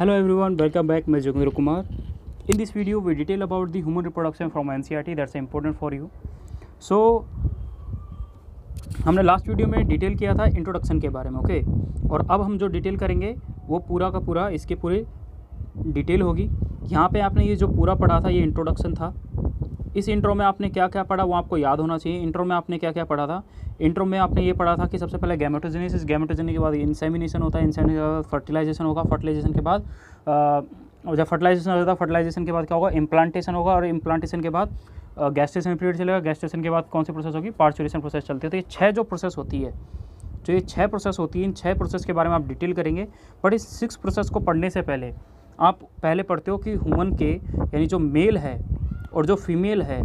Hello everyone, welcome back. मैं Jogendra Kumar. In this video, we detail about the human reproduction from NCERT. That's important for you. So हमने last video में detail किया था introduction के बारे में, ओके. और अब हम जो डिटेल करेंगे वो पूरा का पूरा इसके पूरे डिटेल होगी. यहाँ पे आपने ये जो पूरा पढ़ा था ये इंट्रोडक्शन था. इस इंट्रो में आपने क्या क्या पढ़ा वो आपको याद होना चाहिए. इंट्रो में आपने क्या क्या पढ़ा था. इंट्रो में आपने ये पढ़ा था कि सबसे पहले गैमेटोजेनेसिस, गैमेटोजेनेसिस के बाद इंसेमिनेशन होता है, इंसेमिनेशन के बाद फर्टिलाइजेशन होगा, फर्टिलाइजेशन के बाद जब फर्टिलाइजेशन हो जाता है फर्टिलाइजेशन के बाद क्या होगा, इम्प्लांटेशन होगा, और इम्प्लांटेशन के बाद गैस्ट्रेशन पीरियड चलेगा. गैस्ट्रेशन के बाद कौन सी प्रोसेस होगी, पार्चुरेशन प्रोसेस चलती है. तो ये 6 जो प्रोसेस होती है, जो ये 6 प्रोसेस होती है, इन 6 प्रोसेस के बारे में आप डिटेल करेंगे. बट इस 6 प्रोसेस को पढ़ने से पहले आप पहले पढ़ते हो कि ह्यूमन के यानी जो मेल है और जो फीमेल है,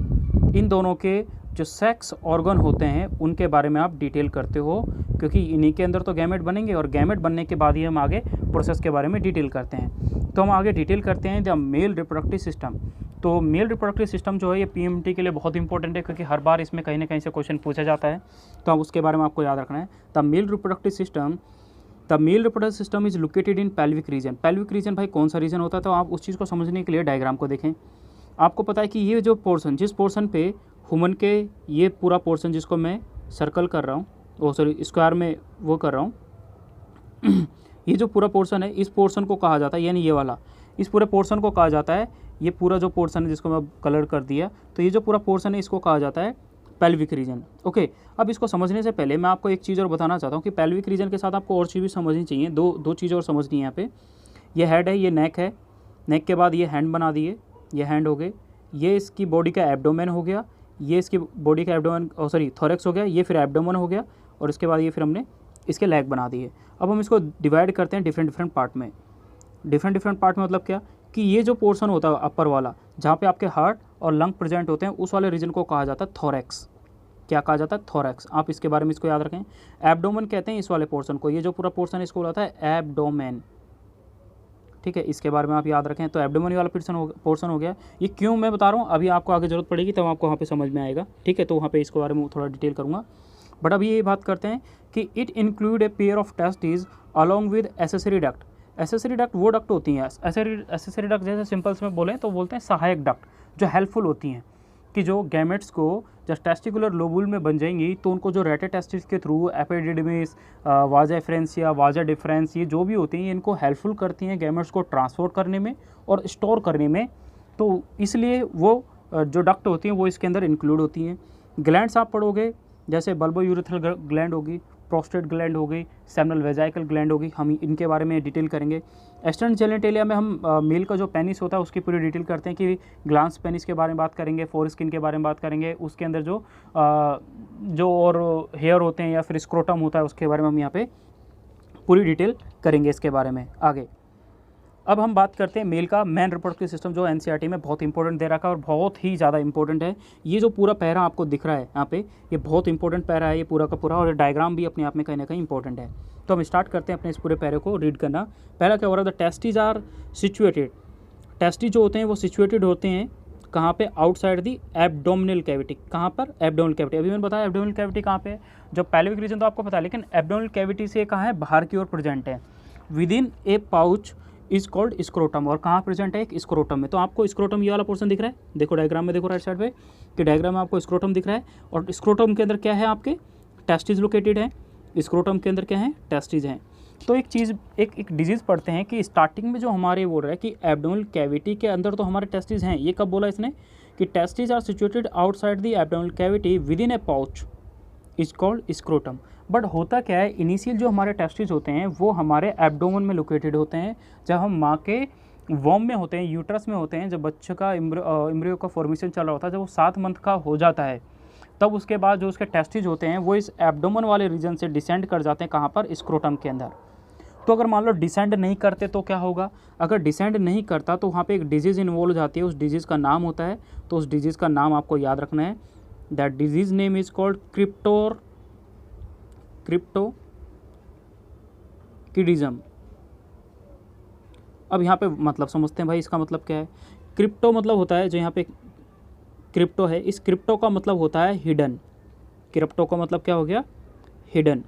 इन दोनों के जो सेक्स ऑर्गन होते हैं उनके बारे में आप डिटेल करते हो, क्योंकि इन्हीं के अंदर तो गैमेट बनेंगे और गैमेट बनने के बाद ही हम आगे प्रोसेस के बारे में डिटेल करते हैं. तो हम आगे डिटेल करते हैं द मेल रिप्रोडक्टिव सिस्टम. तो मेल रिप्रोडक्टिव सिस्टम जो है ये पीएमटी के लिए बहुत इंपॉर्टेंट है, क्योंकि हर बार इसमें कहीं ना कहीं से क्वेश्चन पूछा जाता है. तो अब उसके बारे में आपको याद रखना है. The male reproductive system is located in pelvic region. Pelvic region भाई कौन सा रीजन होता है, तो आप उस चीज़ को समझने के लिए डायग्राम को देखें. आपको पता है कि ये जो पोर्शन, जिस पोर्शन पे ह्यूमन के ये पूरा पोर्शन जिसको मैं सर्कल कर रहा हूँ, वो सॉरी स्क्वायर में वो कर रहा हूँ, ये जो पूरा पोर्शन है इस पोर्शन को कहा जाता है, यानी ये वाला, इस पूरे पोर्शन को कहा जाता है, ये पूरा जो पोर्शन है जिसको मैं कलर कर दिया, तो ये जो पूरा पोर्शन है इसको कहा जाता है पेल्विक रीजन. ओके. अब इसको समझने से पहले मैं आपको एक चीज़ और बताना चाहता हूँ कि पेल्विक रीजन के साथ आपको और चीज़ भी समझनी चाहिए. दो चीज़ और समझनी है यहाँ पे. ये हेड है, ये नेक है, नेक के बाद ये हैंड बना दिए, ये हैंड हो गए, ये इसकी बॉडी का एब्डोमेन हो गया, ये इसकी बॉडी का एब्डोमेन थोरेक्स हो गया, ये फिर एब्डोमेन हो गया, और इसके बाद ये फिर हमने इसके लेग बना दिए. अब हम इसको डिवाइड करते हैं डिफरेंट पार्ट में. डिफरेंट पार्ट में मतलब क्या कि ये जो पोर्शन होता है अपर वाला, जहाँ पे आपके हार्ट और लंग प्रेजेंट होते हैं, उस वाले रीजन को कहा जाता है थोरेक्स. क्या कहा जाता है, थोरेक्स. आप इसके बारे में इसको याद रखें. एब्डोमेन कहते हैं इस वाले पोर्शन को, ये जो पूरा पोर्शन है इसको बोला जाता है एब्डोमेन. ठीक है, इसके बारे में आप याद रखें. तो एब्डोमेन वाला पोर्शन हो गया. ये क्यों मैं बता रहा हूँ, अभी आपको आगे जरूरत पड़ेगी तब आपको वहाँ पे समझ में आएगा. ठीक है, तो वहाँ पे इसके बारे में थोड़ा डिटेल करूँगा. बट अभी ये बात करते हैं कि it include a pair of testis along with accessory duct. Accessory duct वो डक्ट होती हैं, एसेसरी डक्ट जैसे सिंपल्स में बोलें तो बोलते हैं सहायक डक्ट, जो हेल्पफुल होती हैं, कि जो गैमेट्स को जब टेस्टिकुलर लोबुल में बन जाएंगी तो उनको जो रेटे टेस्टिस के थ्रू एपिडिडमिस, वाजा एफरेंस या वाजा डिफरेंस, ये जो भी होती हैं इनको हेल्पफुल करती हैं गैमेट्स को ट्रांसपोर्ट करने में और स्टोर करने में. तो इसलिए वो जो डक्ट होती हैं वो इसके अंदर इंक्लूड होती हैं. ग्लैंड्स आप पढ़ोगे जैसे बल्बो यूरेथ्रल ग्लैंड होगी, प्रोस्टेट ग्लैंड हो गई, सेमिनल वेजाइकल ग्लैंड होगी. हम इनके बारे में डिटेल करेंगे. एक्सटर्नल जेनिटेलिया में हम मेल का जो पेनिस होता है उसकी पूरी डिटेल करते हैं, कि ग्लांस पेनिस के बारे में बात करेंगे, फोर स्किन के बारे में बात करेंगे, उसके अंदर जो और हेयर होते हैं या फिर स्क्रोटम होता है उसके बारे में हम यहाँ पे पूरी डिटेल करेंगे इसके बारे में आगे. अब हम बात करते हैं मेल का मैन रिप्रोडक्टिव सिस्टम, जो एनसीईआरटी में बहुत इंपॉर्टेंट दे रखा है और बहुत ही ज़्यादा इंपॉर्टेंट है. ये जो पूरा पैरा आपको दिख रहा है यहाँ पे, ये बहुत इंपॉर्टेंट पैरा है ये पूरा का पूरा, और डायग्राम भी अपने आप में कहीं ना कहीं इंपॉर्टेंट है. तो हम स्टार्ट करते हैं अपने इस पूरे पैरे को रीड करना. पहला क्या हो रहा है, the testes are situated. Testes जो होते हैं वो सिचुएटेड होते हैं कहाँ पे, आउटसाइड दी एब्डोमिनल कैविटी. कहाँ पर, एब्डोमिनल कैविटी. अभी मैंने बताया एब्डोमिनल कैविटी कहाँ पे है, जो पेल्विक रीजन तो आपको पता है, लेकिन एब्डोमिनल कैविटी से कहाँ है, बाहर की ओर प्रेजेंट है. With in a pouch is called scrotum. और कहाँ प्रेजेंट है, एक स्क्रोटम में. तो आपको स्क्रोटम ये वाला पोर्शन दिख रहा है, देखो डायग्राम में, देखो राइट साइड पे कि डायग्राम में आपको स्क्रोटम दिख रहा है. और स्क्रोटम के अंदर क्या है, आपके टेस्टिस लोकेटेड है. स्क्रोटम के अंदर क्या है, टेस्टिस हैं. तो एक चीज़, एक डिजीज़ पढ़ते हैं कि स्टार्टिंग में जो हमारे बोल रहा है कि एब्डोमिनल कैविटी के अंदर तो हमारे टेस्टिस हैं. ये कब बोला इसने, कि testis are situated outside the abdominal cavity within a pouch is called scrotum. But होता क्या है, इनिशियल जो हमारे टेस्टिस होते हैं वो हमारे एब्डोमेन में लोकेटेड होते हैं, जब हम माँ के वॉम में होते हैं, यूट्रस में होते हैं, जब बच्चे का एम्ब्रियो का फॉर्मेशन चल रहा होता है, जब वो 7 मंथ का हो जाता है, तब उसके बाद जो उसके टेस्टिस होते हैं वो इस एब्डोमेन वाले रीजन से डिसेंड कर जाते हैं. कहाँ पर, स्क्रोटम के अंदर. तो अगर मान लो डिसेंड नहीं करते तो क्या होगा, अगर डिसेंड नहीं करता तो वहाँ पे एक डिजीज़ इन्वॉल्व हो जाती है, उस डिजीज़ का नाम होता है, तो उस डिजीज़ का नाम आपको याद रखना है. That disease name is called cryptorchidism. अब यहाँ पे मतलब समझते हैं भाई, इसका मतलब क्या है. क्रिप्टो मतलब होता है, जो यहाँ पे क्रिप्टो है, इस क्रिप्टो का मतलब होता है हिडन. क्रिप्टो का मतलब क्या हो गया, हिडन.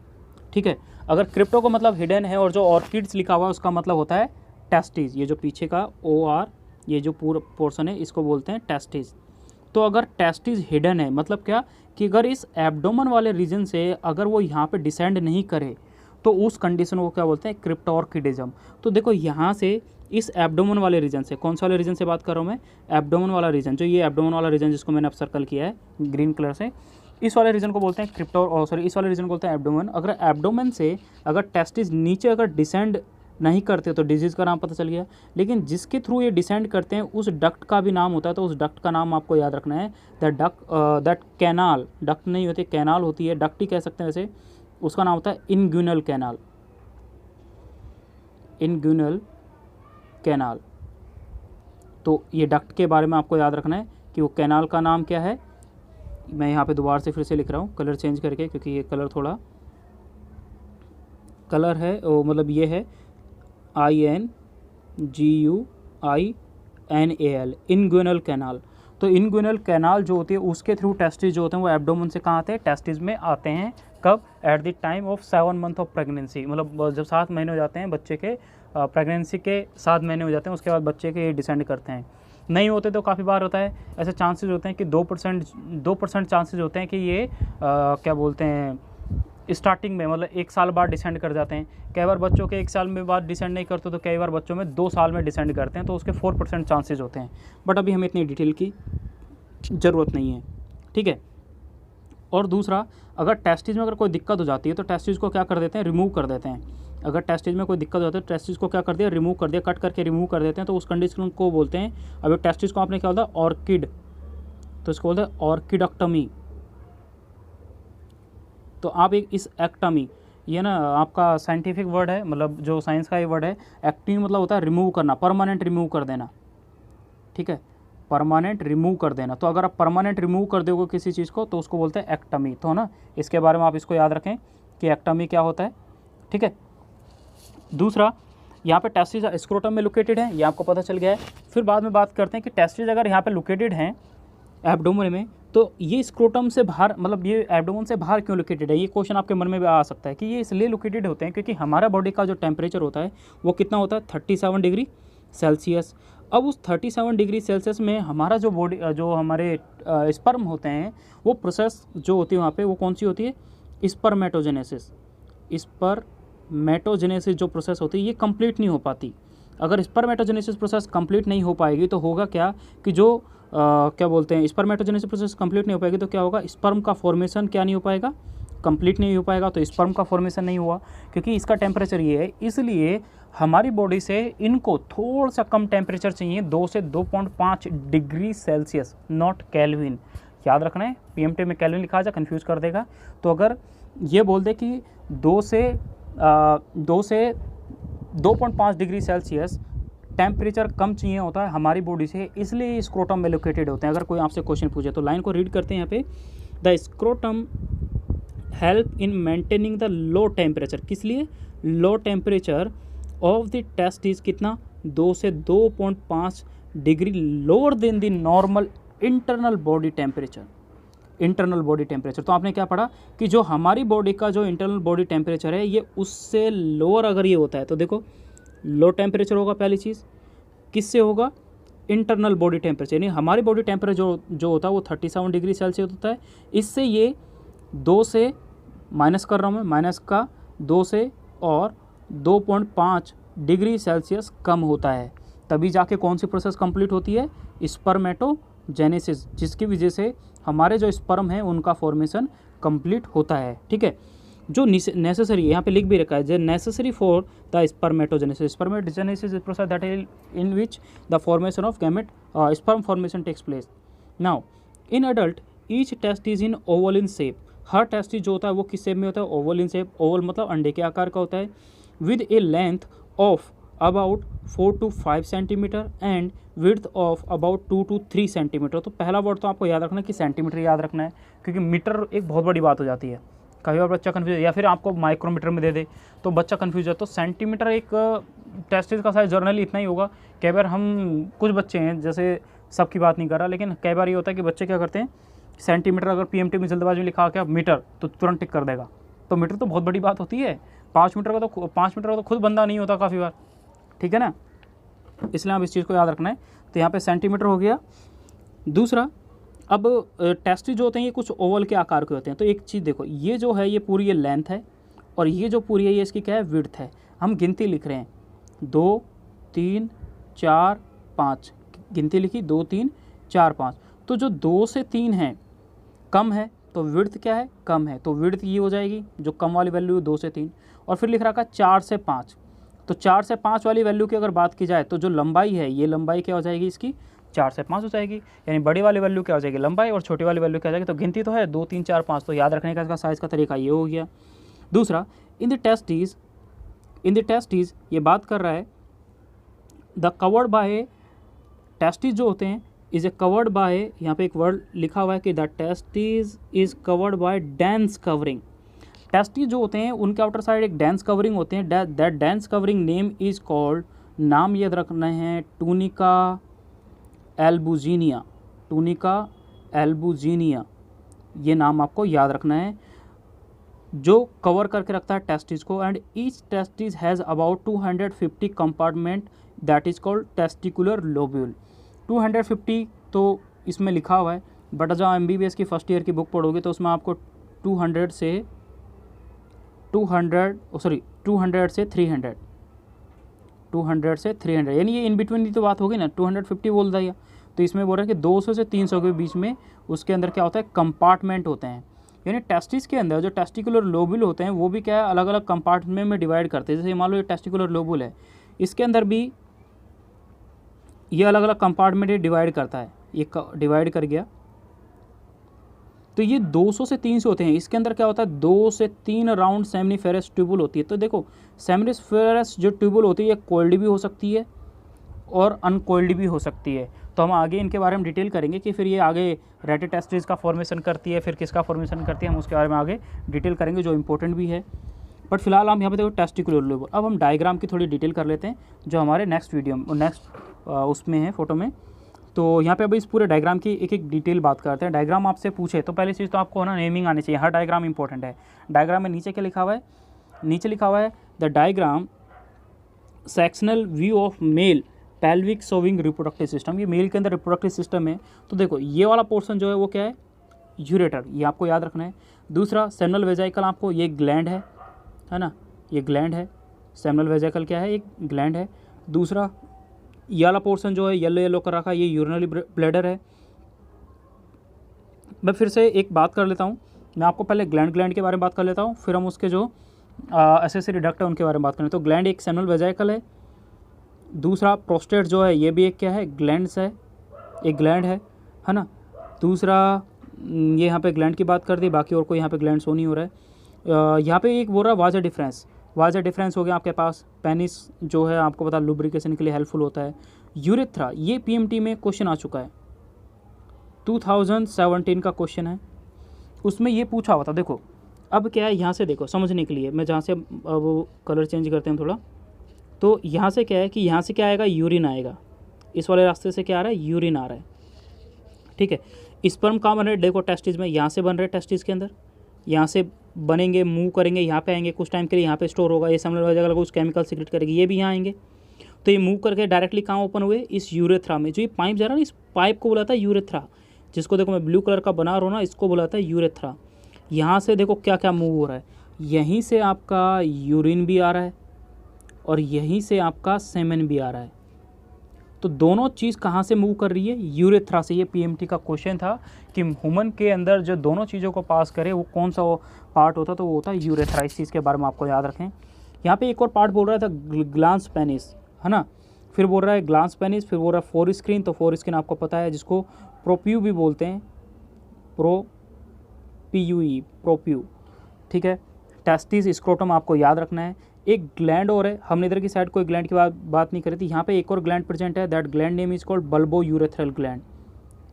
ठीक है, अगर क्रिप्टो का मतलब हिडन है और जो ऑर्किड्स लिखा हुआ है उसका मतलब होता है टेस्टिस, ये जो पीछे का OR ये जो पूरा पोर्शन है इसको बोलते हैं टेस्टिस। तो अगर टेस्टिस हिडन है मतलब क्या कि अगर इस एब्डोमेन वाले रीजन से अगर वो यहाँ पे डिसेंड नहीं करे तो उस कंडीशन को क्या बोलते हैं, क्रिप्टोर्किडिज्म। तो देखो यहाँ से इस एब्डोमेन वाले रीजन से, कौन सा वाले रीजन से बात कर रहा हूँ मैं, एब्डोमेन वाला रीजन, जो ये एब्डोमेन वाला रीजन जिसको मैंने अब सर्कल किया है ग्रीन कलर से, इस वाले रीजन को बोलते हैं इस वाले रीजन को बोलते हैं एब्डोमेन। अगर एब्डोमेन से अगर टेस्टिस नीचे अगर डिसेंड नहीं करते तो डिजीज़ का नाम पता चल गया। लेकिन जिसके थ्रू ये डिसेंड करते हैं उस डक्ट का भी नाम होता है, तो उस डक्ट का नाम आपको याद रखना है, दैट कैनाल, डक्ट नहीं होती कैनाल होती है, डक्ट ही कह सकते हैं वैसे, उसका नाम होता है इनग्यूनल कैनाल, इनग्यूनल कैनाल। तो ये डक्ट के बारे में आपको याद रखना है कि वो कैनाल का नाम क्या है। मैं यहाँ पे दोबारा से फिर से लिख रहा हूँ कलर चेंज करके, क्योंकि ये कलर थोड़ा कलर है वो, मतलब ये है INGUINAL, इनग्यूनल कैनाल। तो इनग्यूनल कैनाल जो होती है उसके थ्रू टेस्टिस जो होते हैं वो एब्डोमेन से कहाँ आते हैं, टेस्टिस में आते हैं। कब? Eight the time of 7 month of pregnancy, मतलब जब 7 महीने हो जाते हैं बच्चे के, प्रेगनेंसी के 7 महीने हो जाते हैं उसके बाद बच्चे के डिसेंड करते हैं। नहीं होते तो काफ़ी बार होता है, ऐसे चांसेस होते हैं कि 2% चांसेस होते हैं कि ये क्या बोलते हैं स्टार्टिंग में, मतलब 1 साल बाद डिसेंड कर जाते हैं। कई बार बच्चों के 1 साल में बाद डिसेंड नहीं करते, तो कई बार बच्चों में 2 साल में डिसेंड करते हैं, तो उसके 4% चांसेस होते हैं। बट अभी हमें इतनी डिटेल की ज़रूरत नहीं है, ठीक है। और दूसरा, अगर टेस्टिस में अगर कोई दिक्कत हो जाती है तो टेस्टिस को क्या कर देते हैं, रिमूव कर देते हैं। अगर टेस्टिस में कोई दिक्कत हो जाती है तो टेस्टिस को क्या कर दिया, रिमूव कर दिया, कट करके रिमूव कर देते हैं, तो उस कंडीशन को बोलते हैं, अभी टेस्टिस को आपने क्या बोला, ऑर्किड, तो इसको बोलते हैं ऑर्किडक्टमी। तो आप एक इस एक्टमी, ये ना आपका साइंटिफिक वर्ड है, मतलब जो साइंस का ये वर्ड है, एक्टिंग मतलब होता है रिमूव करना, परमानेंट रिमूव कर देना, ठीक है, परमानेंट रिमूव कर देना। तो अगर आप परमानेंट रिमूव कर दोगे किसी चीज़ को तो उसको बोलते हैं एक्टमी। तो ना इसके बारे में आप इसको याद रखें कि एक्टमी क्या होता है, ठीक है। दूसरा, यहाँ पे टेस्टिस स्क्रोटम में लोकेटेड है, ये आपको पता चल गया है। फिर बाद में बात करते हैं कि टेस्टिस अगर यहाँ पे लोकेटेड हैं एब्डोमेन में, तो ये स्क्रोटम से बाहर, मतलब ये एब्डोमेन से बाहर क्यों लोकेटेड है, ये क्वेश्चन आपके मन में भी आ सकता है कि ये इसलिए लोकेटेड होते हैं क्योंकि हमारा बॉडी का जो टेम्परेचर होता है वो कितना होता है, 37 डिग्री सेल्सियस। अब उस 37 डिग्री सेल्सियस में हमारा जो बॉडी, जो हमारे स्पर्म होते हैं, वो प्रोसेस जो होती है वहाँ पे वो कौन सी होती है, स्पर्मेटोजेनेसिस। स्पर्मेटोजेनेसिस जो प्रोसेस होती है ये कंप्लीट नहीं हो पाती। अगर स्पर्मेटोजेनेसिस प्रोसेस कंप्लीट नहीं हो पाएगी तो होगा क्या कि जो क्या बोलते हैं, स्पर्मेटोजेनेसिस प्रोसेस कंप्लीट नहीं हो पाएगी तो क्या होगा, स्पर्म का फॉर्मेशन क्या नहीं हो पाएगा, कंप्लीट नहीं हो पाएगा। तो स्पर्म का फॉर्मेशन नहीं हुआ क्योंकि इसका टेम्परेचर ये है, इसलिए हमारी बॉडी से इनको थोड़ा सा कम टेम्परेचर चाहिए, 2 से 2.5 डिग्री सेल्सियस, नॉट केल्विन। याद रखना है, PMT में केल्विन लिखा जा, कन्फ्यूज़ कर देगा। तो अगर ये बोल दे कि 2 से 2.5 डिग्री सेल्सियस टेम्परेचर कम चाहिए होता है हमारी बॉडी से, इसलिए स्क्रोटम में लोकेटेड होते हैं। अगर कोई आपसे क्वेश्चन पूछे तो लाइन को रीड करते हैं यहाँ पे, the scrotum help in maintaining the low temperature, किस लिए, low temperature of the testis, कितना, 2 से 2.5 degree lower than the normal internal body temperature. Internal body temperature, तो आपने क्या पढ़ा कि जो हमारी बॉडी का जो इंटरनल बॉडी टेम्परेचर है ये उससे लोअर अगर ये होता है तो देखो लो टेम्परेचर होगा। पहली चीज़ किससे होगा, इंटरनल बॉडी टेम्परेचर, यानी हमारी बॉडी टेम्परेचर जो होता है वो 37 डिग्री सेल्सियस होता है। इससे ये 2 से, माइनस कर रहा हूँ मैं, माइनस का 2 से और 2.5 डिग्री सेल्सियस कम होता है, तभी जाके कौन सी प्रोसेस कंप्लीट होती है, स्पर्मेटोजेनेसिस, जिसकी वजह से हमारे जो स्पर्म है उनका फॉर्मेशन कंप्लीट होता है, ठीक है। जो नेसेसरी, यहाँ पे लिख भी रखा है, जो necessary for the spermatogenesis, spermatogenesis is process that in which the formation of gamete, sperm formation takes place. Now in adult each test is in oval in shape, हर टेस्टिस जो होता है वो किस शेप में होता है, ओवल इन शेप। ओवल मतलब अंडे के आकार का होता है, with A length of about 4 to 5 centimetre and width of about 2 to 3 centimetre. तो पहला वर्ड तो आपको याद रखना है कि सेंटीमीटर याद रखना है, क्योंकि मीटर एक बहुत बड़ी बात हो जाती है। कई बार बच्चा कन्फ्यूज, या फिर आपको माइक्रोमीटर में दे दे तो बच्चा कन्फ्यूज है। तो सेंटीमीटर एक टेस्टिस का साइज जर्नली इतना ही होगा। कई बार हम कुछ बच्चे हैं, जैसे सबकी बात नहीं कर रहा, लेकिन कई बार ये होता है कि बच्चे क्या करते हैं, सेंटीमीटर अगर PMT में जल्दबाजी में लिखा क्या मीटर तो तुरंत टिक कर देगा। तो मीटर तो बहुत बड़ी बात होती है, 5 मीटर का तो 5 मीटर का तो खुद बंदा नहीं होता काफ़ी बार, ठीक है ना। इसलिए आप इस चीज़ को याद रखना है। तो यहाँ पे सेंटीमीटर हो गया। दूसरा, अब टेस्टिस जो होते हैं ये कुछ ओवल के आकार के होते हैं। तो एक चीज़ देखो, ये जो है ये पूरी ये लेंथ है और ये जो पूरी है ये इसकी क्या है, विड्थ है। हम गिनती लिख रहे हैं 2 3 4 5, गिनती लिखी 2 3 4 5। तो जो 2 से 3 है कम है तो विड्थ क्या है, कम है, तो विड्थ ये हो जाएगी जो कम वाली वैल्यू 2 से 3। और फिर लिख रखा 4 से 5, तो 4 से 5 वाली वैल्यू की अगर बात की जाए तो जो लंबाई है ये लंबाई क्या हो जाएगी इसकी, 4 से 5 हो जाएगी। यानी बड़ी वाली वैल्यू क्या हो जाएगी, लंबाई, और छोटी वाली वैल्यू क्या हो जाएगी। तो गिनती तो है 2 3 4 5, तो याद रखने का इसका साइज़ का तरीका ये हो गया। दूसरा, इन द टेस्टिस ये बात कर रहा है द कवर्ड बाय, टेस्टिस जो होते हैं इज ए कवर्ड बाय, यहाँ पे एक वर्ड लिखा हुआ है कि the testis is covered by dense covering. Testis जो होते हैं उनके आउटर साइड एक डेंस कवरिंग होते हैं। That dense covering name is called, नाम याद रखना है, टूनिका एल्बुजिनिया। टूनिका एल्बुजिनिया, ये नाम आपको याद रखना है, जो कवर करके रखता है टेस्टिस को। And each testis has about 250 compartment, that is called testicular lobule. 250 तो इसमें लिखा हुआ है, बट जब MBBS की फर्स्ट ईयर की बुक पढ़ोगे तो उसमें आपको 200 से 300, 200 से 300, यानी ये इन बिटवीन की तो बात होगी ना, 250 बोल दिया। तो इसमें बोल रहा है कि 200 से 300 के बीच में उसके अंदर क्या होता है, कंपार्टमेंट होते हैं। यानी टेस्टिस के अंदर जो टेस्टिकुलर लोब्यूल होते हैं वो भी क्या है, अलग अलग कंपार्टमेंट में डिवाइड करते हैं। जैसे मान लो ये टेस्टिकुलर लोब्यूल है, इसके अंदर भी ये अलग अलग कंपार्टमेंट डिवाइड करता है, ये डिवाइड कर गया। तो ये 200 से 300 होते हैं। इसके अंदर क्या होता है, 2 से 3 राउंड सेमिनिफेरस ट्यूबुल होती है। तो देखो सेमिनिफेरस जो ट्यूबुल होती है ये कोल्ड भी हो सकती है और अनकोल्ड भी हो सकती है। तो हम आगे इनके बारे में डिटेल करेंगे कि फिर ये आगे रेटिटेस्टिस का फॉर्मेशन करती है, फिर किसका फॉर्मेशन करती है, हम उसके बारे में आगे डिटेल करेंगे जो इंपॉर्टेंट भी है। बट फिलहाल हम यहाँ पे देखो टेस्टिकुलर लोब्यूल। अब हम डायग्राम की थोड़ी डिटेल कर लेते हैं जो हमारे नेक्स्ट उसमें है, फोटो में। तो यहाँ पे अभी इस पूरे डायग्राम की एक एक डिटेल बात करते हैं। डायग्राम आपसे पूछे तो पहली चीज़ तो आपको ना नेमिंग आनी चाहिए, हर डायग्राम इंपॉर्टेंट है। डायग्राम में नीचे क्या लिखा हुआ है, नीचे लिखा हुआ है the diagram sectional view of male pelvic showing reproductive system. ये मेल के अंदर रिप्रोडक्टिव सिस्टम है। तो देखो ये वाला पोर्शन जो है वो क्या है, यूरेटर, ये आपको याद रखना है। दूसरा सेमिनल वेजाइकल, आपको ये ग्लैंड है ना, ये ग्लैंड है। सेमिनल वेजाइकल क्या है, एक ग्लैंड है। दूसरा ये वाला पोर्शन जो है येलो येलो कर रखा है, ये यूरिनरी ब्लैडर है। मैं फिर से एक बात कर लेता हूँ, मैं आपको पहले ग्लैंड के बारे में बात कर लेता हूँ, फिर हम उसके जो एसेसरी डक्ट है उनके बारे में बात करें। तो ग्लैंड एक सेमिनल वेजाइकल है। दूसरा प्रोस्टेट जो है ये भी एक क्या है, ग्लैंड्स है, एक ग्लैंड है ना। दूसरा ये यहाँ पे ग्लैंड की बात कर दी, बाकी और कोई यहाँ पे ग्लैंड शो नहीं हो रहा है। यहाँ पे एक बोल रहा है वाज अ डिफरेंस हो गया आपके पास। पेनिस जो है आपको पता लुब्रिकेशन के लिए हेल्पफुल होता है। यूरेथ्रा, ये PMT में क्वेश्चन आ चुका है, 2017 का क्वेश्चन है, उसमें ये पूछा हुआ था। देखो अब क्या है, यहाँ से देखो समझने के लिए, मैं जहाँ से वो कलर चेंज करते हैं थोड़ा, तो यहाँ से क्या है कि यहाँ से क्या आएगा, यूरिन आएगा। इस वाले रास्ते से क्या आ रहा है, यूरिन आ रहा है, ठीक है। स्पर्म कहाँ बन रहे हैं, देखो टेस्टिस में, यहाँ से बन रहे हैं टेस्टिस के अंदर, यहाँ से बनेंगे, मूव करेंगे, यहाँ पे आएंगे, कुछ टाइम के लिए यहाँ पे स्टोर होगा, ये सेमिनल वेजाइकल कुछ केमिकल सीक्रेट करेगी, ये भी यहाँ आएंगे। तो ये मूव करके डायरेक्टली कहाँ ओपन हुए, इस यूरेथ्रा में। जो ये पाइप जा रहा है ना, इस पाइप को बुलाता है यूरेथ्रा, जिसको देखो मैं ब्लू कलर का बना रहा हूँ ना, इसको बुलाता है यूरेथ्रा। यहाँ से देखो क्या क्या मूव हो रहा है, यहीं से आपका यूरिन भी आ रहा है और यहीं से आपका सेमेन भी आ रहा है। तो दोनों चीज़ कहाँ से मूव कर रही है, यूरेथ्रा से। ये PMT का क्वेश्चन था कि ह्यूमन के अंदर जो दोनों चीज़ों को पास करे वो कौन सा पार्ट होता, तो वो होता है यूरेथ्रा। इस चीज़ के बारे में आपको याद रखें। यहाँ पे एक और पार्ट बोल रहा था ग्लांस पेनिस, है ना, फिर बोल रहा है ग्लांस पेनिस, फिर बोल रहा है फोर स्क्रीन। तो फोर स्क्रीन आपको पता है, जिसको प्रोप्यू भी बोलते हैं, प्रोप्यू, ठीक है। टेस्टिस, स्क्रोटम आपको याद रखना है। एक ग्लैंड और है, हमने इधर की साइड कोई ग्लैंड की बात नहीं करी थी, यहाँ पे एक और ग्लैंड प्रेजेंट है, that gland name is called bulbo urethral gland.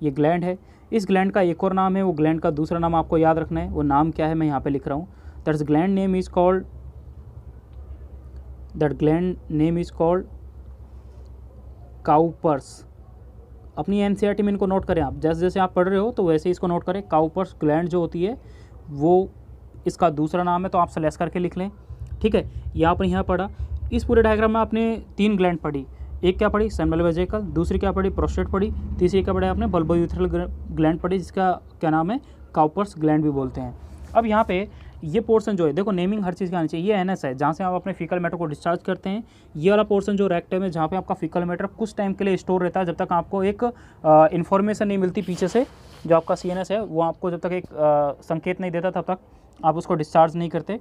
ये ग्लैंड है, इस ग्लैंड का एक और नाम है, वो ग्लैंड का दूसरा नाम आपको याद रखना है। वो नाम क्या है मैं यहाँ पे लिख रहा हूँ, that gland name is called Cowper's. अपनी NCERT में इनको नोट करें आप, जैसे जैसे आप पढ़ रहे हो तो वैसे इसको नोट करें। काउपर्स ग्लैंड जो होती है वो इसका दूसरा नाम है, तो आप स्लैश करके लिख लें, ठीक है। यहाँ पर यहाँ पढ़ा, इस पूरे डायग्राम में आपने 3 ग्लैंड पढ़ी, एक क्या पढ़ी, सेमिनल वेजिकल, दूसरी क्या पढ़ी, प्रोस्टेट पढ़ी, तीसरी क्या पढ़ी आपने, बल्बोयूथेरल ग्लैंड पढ़ी, जिसका क्या नाम है, काउपर्स ग्लैंड भी बोलते हैं। अब यहाँ पे ये पोर्शन जो है, देखो नेमिंग हर चीज़ का आनी चाहिए। ये एनएस है जहाँ से आप अपने फीकल मैटर को डिस्चार्ज करते हैं। ये वाला पोर्शन जो रेक्टम है जहाँ पे आपका फीकल मैटर कुछ टाइम के लिए स्टोर रहता है, जब तक आपको एक इन्फॉर्मेशन नहीं मिलती पीछे से, जो आपका सीएनएस है वो आपको जब तक एक संकेत नहीं देता तब तक आप उसको डिस्चार्ज नहीं करते